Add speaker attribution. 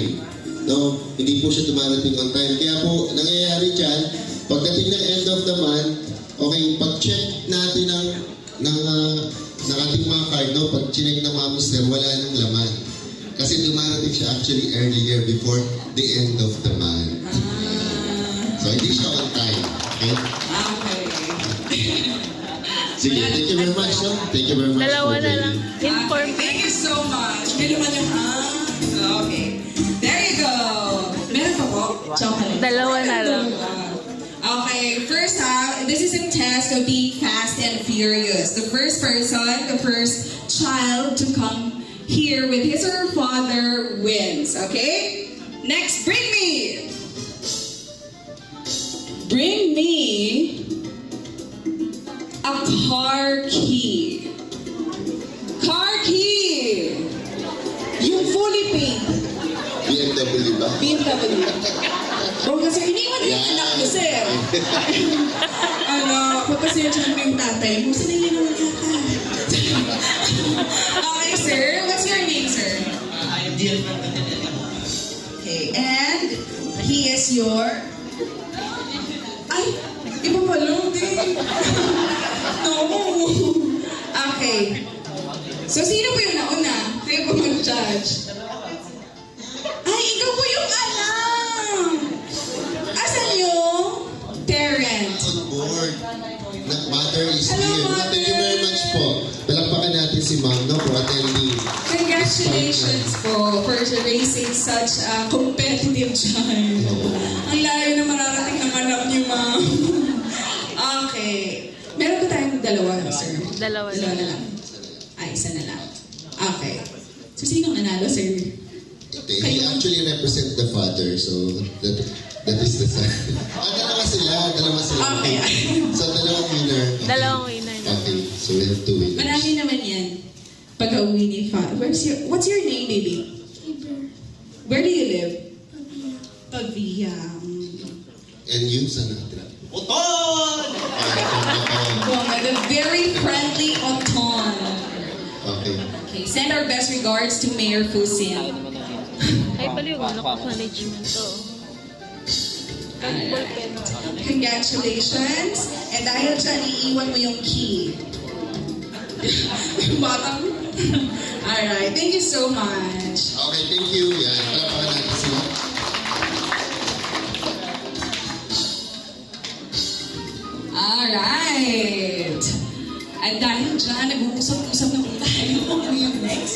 Speaker 1: time. No? Hindi po siya dumarating on time. Kaya po, nangyayari dyan, pagdating ng end of the month, okay, pag-check natin ng ating mga card, no? Pag-check ng mga mister, wala nang laman. Kasi dumarating siya actually earlier before the end of the month. So, hindi siya on time. Okay?
Speaker 2: Okay.
Speaker 1: Sige, thank you very much, no? Thank you very much.
Speaker 3: Dalawa
Speaker 1: for
Speaker 3: na
Speaker 1: joining.
Speaker 3: lang. Inform.
Speaker 2: Thank you so much. May naman yung Okay. There you go. Meron pa po? Chocolate.
Speaker 3: Dalawa na lang.
Speaker 2: Okay, first this is a test of being fast and furious. The first person, the first child to come here with his or her father wins. Okay? Next, bring me a car key. Car key! Yung fully paid.
Speaker 1: BMW ba?
Speaker 2: BMW. O kasi iniwan yung anak mo, sir. Papasensyahan mo yung tatay mo. Saan yung naman yata? Okay, sir. What's your name, sir?
Speaker 4: I am Dian from
Speaker 2: Okay, and he is your... Ay, iba pala, hindi. No. Okay. So, sino po yung nauna? Kayo po mag-judge. Ay, ikaw po yung anak! Asan yung parent?
Speaker 1: On board. Mother is
Speaker 2: Hello,
Speaker 1: here.
Speaker 2: Mother.
Speaker 1: Thank you very much po. Palakpakan natin si Ma'am, no, for attending.
Speaker 2: Congratulations po for raising such a competitive child. Ang layo na mararating ng anak niyo, ma'am. Okay. Meron ba tayong dalawa, sir?
Speaker 3: Dalawa
Speaker 2: Dalawa na lang. Ay, isa na lang. Okay. So, sinong nanalo, sir?
Speaker 1: Okay, he actually represent the father, so that is the son. Dalawa sila.
Speaker 2: Okay.
Speaker 1: So, dalawang winner.
Speaker 3: Dalawang winner na.
Speaker 1: Okay, so we have two winners.
Speaker 2: Marami naman yan. Pag-uwi ni father. What's your name, baby? Where do you live? Pavia.
Speaker 1: And you, Sanatra.
Speaker 4: Oton!
Speaker 2: The very friendly Oton.
Speaker 1: Okay.
Speaker 2: Okay, send our best regards to Mayor Fusin.
Speaker 3: Ay, pala yung ano ko, management to. Ballpen.
Speaker 2: Congratulations. And dahil dyan, iiwan mo yung key. Batang. Alright, thank you so much.
Speaker 1: Okay, thank you. Yan, palakpakan natin sila.
Speaker 2: Alright. At dahil dyan, nag-uusap